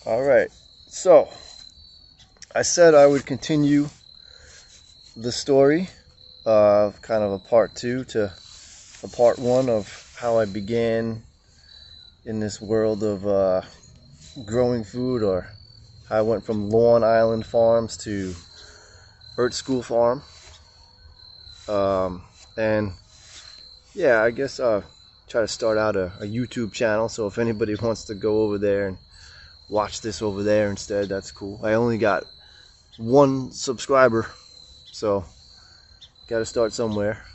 All right. So, I said I would continue the story, kind of a part two to a part one of how I began in this world of growing food, or how I went from Lawn Island Farms to Earthskool Farm. And yeah, I guess I'll try to start out a YouTube channel. So if anybody wants to go over there and watch this over there instead, that's cool. I only got one subscriber, so got to start somewhere.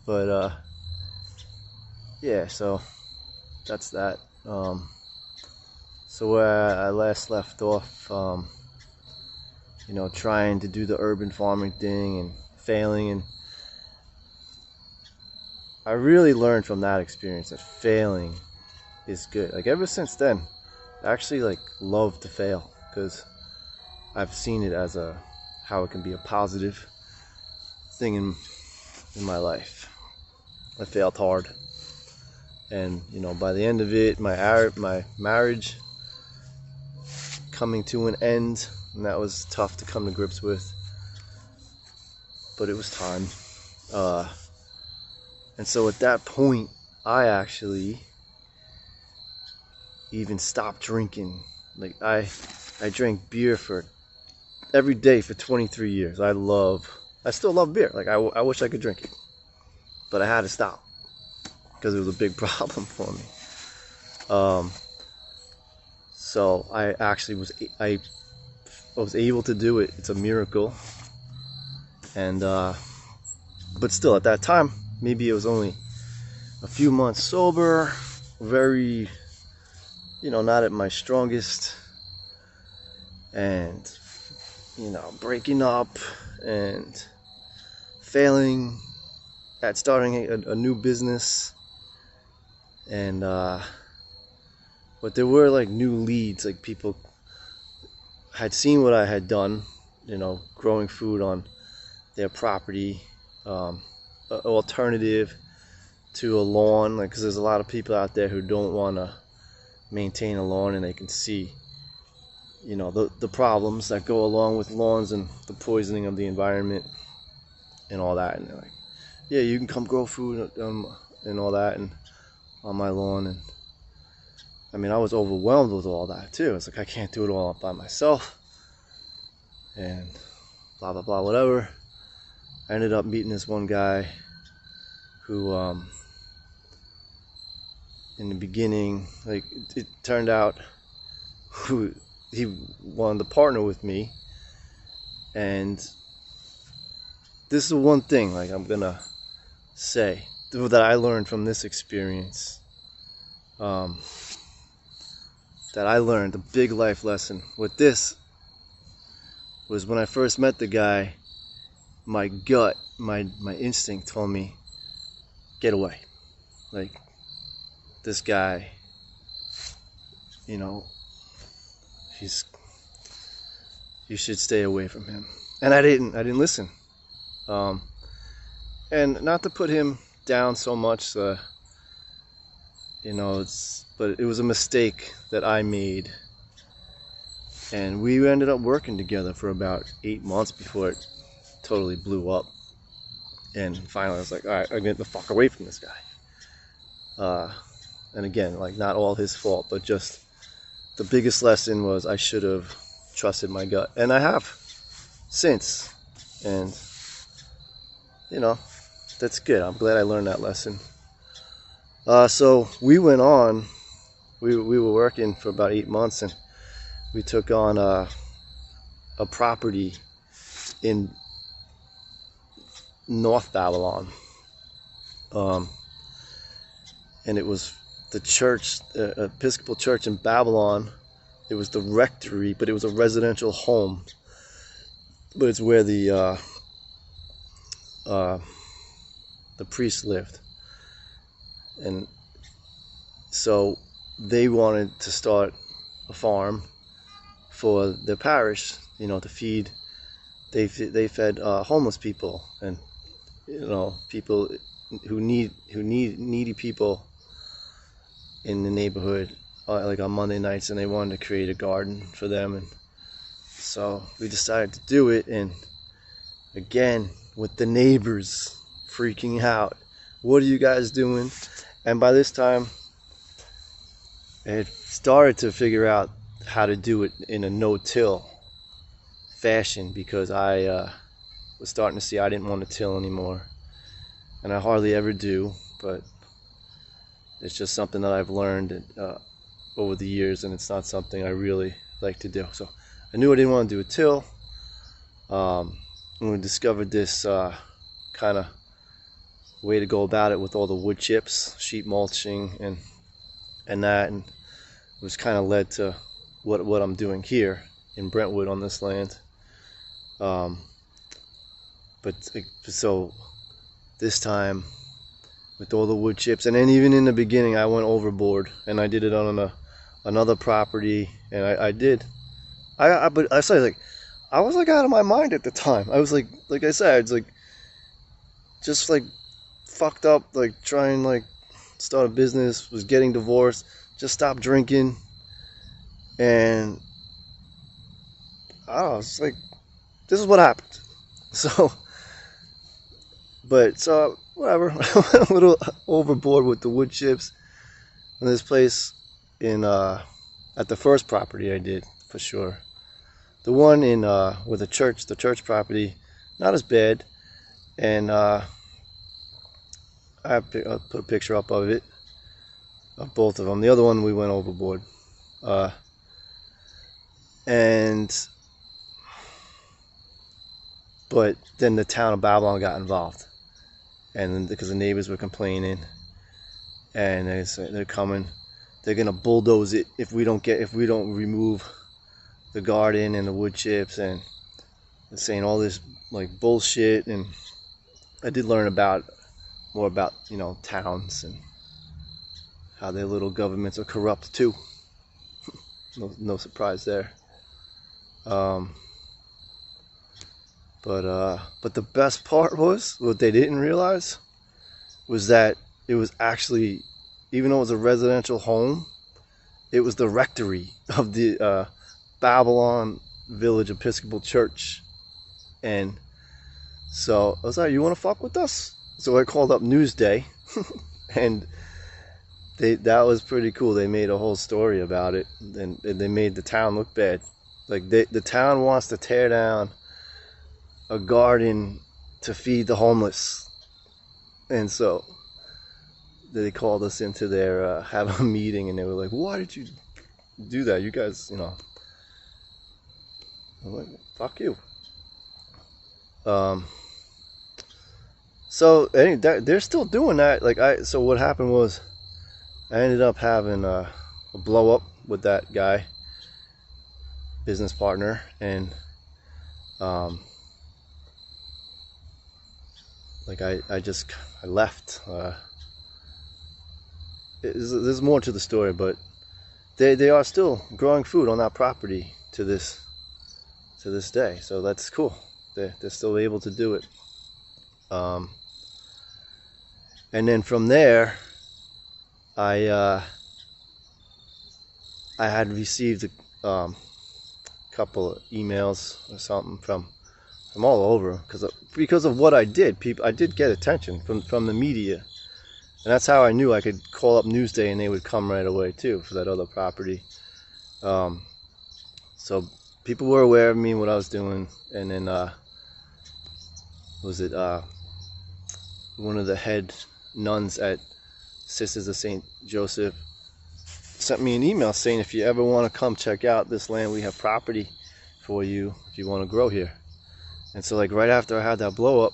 But yeah, so that's that. So where I last left off, trying to do the urban farming thing and failing, and I really learned from that experience that failing is good. Like ever since then, I actually love to fail, because I've seen it as how it can be a positive thing in my life. I failed hard, and by the end of it, my marriage coming to an end, and that was tough to come to grips with, but it was time. And so at that point, I actually even stopped drinking. I drank beer for every day for 23 years. I still love beer. I wish I could drink it, but I had to stop because it was a big problem for me. So I actually was able to do it. It's a miracle. And but still, at that time, maybe it was only a few months sober, very, not at my strongest, and breaking up and failing at starting a new business. And but there were new leads, people had seen what I had done, growing food on their property, alternative to a lawn, because there's a lot of people out there who don't want to maintain a lawn, and they can see the problems that go along with lawns and the poisoning of the environment and all that. And they're like, yeah, you can come grow food and all that and on my lawn. And I mean, I was overwhelmed with all that too. It's I can't do it all by myself, and blah blah blah, whatever. I ended up meeting this one guy who in the beginning, it turned out he wanted to partner with me. And this is the one thing I'm gonna say that I learned from this experience, that I learned, a big life lesson with this, was when I first met the guy, my gut, my instinct told me, get away. This guy, you should stay away from him. And I didn't listen. And not to put him down so much, but it was a mistake that I made. And we ended up working together for about 8 months before it totally blew up. And finally I was like, all right, I'm getting the fuck away from this guy. And again, not all his fault, but just the biggest lesson was I should have trusted my gut. And I have since. And that's good. I'm glad I learned that lesson. So we went on. We were working for about 8 months, and we took on a property in North Babylon. And it was the church, Episcopal church in Babylon. It was the rectory, but it was a residential home. But it's where the priest lived. And so they wanted to start a farm for their parish, to feed. They fed homeless people, and people who needy people in the neighborhood, like on Monday nights, and they wanted to create a garden for them, and so we decided to do it. And again, with the neighbors freaking out, what are you guys doing? And by this time, I had started to figure out how to do it in a no-till fashion, because I was starting to see I didn't want to till anymore, and I hardly ever do, but it's just something that I've learned over the years, and it's not something I really like to do. So I knew I didn't want to do a till. And we discovered this kind of way to go about it with all the wood chips, sheet mulching, and that, and it was kind of led to what I'm doing here in Brentwood on this land. But so this time with all the wood chips, and then even in the beginning I went overboard, and I did it on another property, and but I say, like, I was like out of my mind at the time. I was like I said, it's like just like fucked up, like trying like start a business, was getting divorced, just stopped drinking, and I don't know, it's like this is what happened. So, but so whatever, I went a little overboard with the wood chips in this place in at the first property I did, for sure. The one in with the church property, not as bad, and I'll put a picture up of it, of both of them. The other one we went overboard, but then the town of Babylon got involved, and then, because the neighbors were complaining, and they're coming, they're gonna bulldoze it if we don't remove the garden and the wood chips, and saying all this like bullshit. And I did learn more about towns and how their little governments are corrupt too. No surprise there. But the best part was, what they didn't realize was that it was actually, even though it was a residential home, it was the rectory of the Babylon Village Episcopal Church. And so I was like, you want to fuck with us? So I called up Newsday, and that was pretty cool. They made a whole story about it, and they made the town look bad. Like the town wants to tear down a garden to feed the homeless, and so they called us into their have a meeting, and they were like, why did you do that? You guys, I'm like, fuck you. So they're still doing that. So what happened was, I ended up having a blow up with that guy, business partner, and I left. There's more to the story, but they are still growing food on that property to this day. So that's cool. They're still able to do it. And then from there, I had received a couple of emails or something from all over, because of what I did. I did get attention from the media, and that's how I knew I could call up Newsday and they would come right away too for that other property. So people were aware of me, what I was doing, and then one of the head nuns at Sisters of St. Joseph sent me an email saying, if you ever want to come check out this land, we have property for you if you want to grow here. And so, like, right after I had that blow up,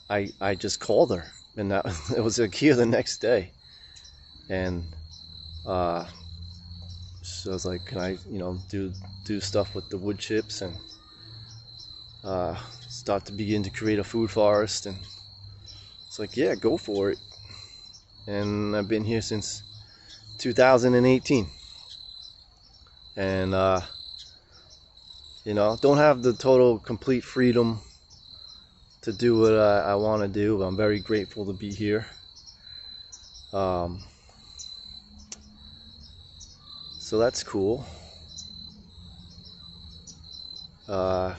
I just called her, and that it was like here the next day. And so I was like, can I do stuff with the wood chips, and start to begin to create a food forest? And it's like, yeah, go for it. And I've been here since 2018, and don't have the total complete freedom to do what I want to do, but I'm very grateful to be here. So that's cool. I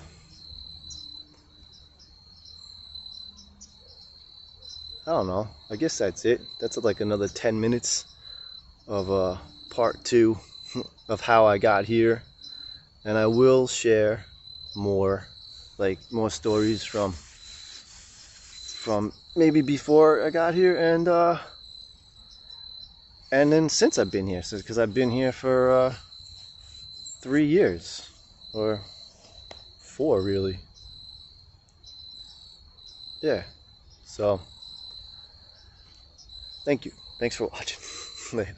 don't know. I guess that's it. That's like another 10 minutes of part 2 of how I got here. And I will share more, like more stories from maybe before I got here and then since I've been here, because I've been here for 3 years or 4 really. Yeah. So thank you. Thanks for watching. Later.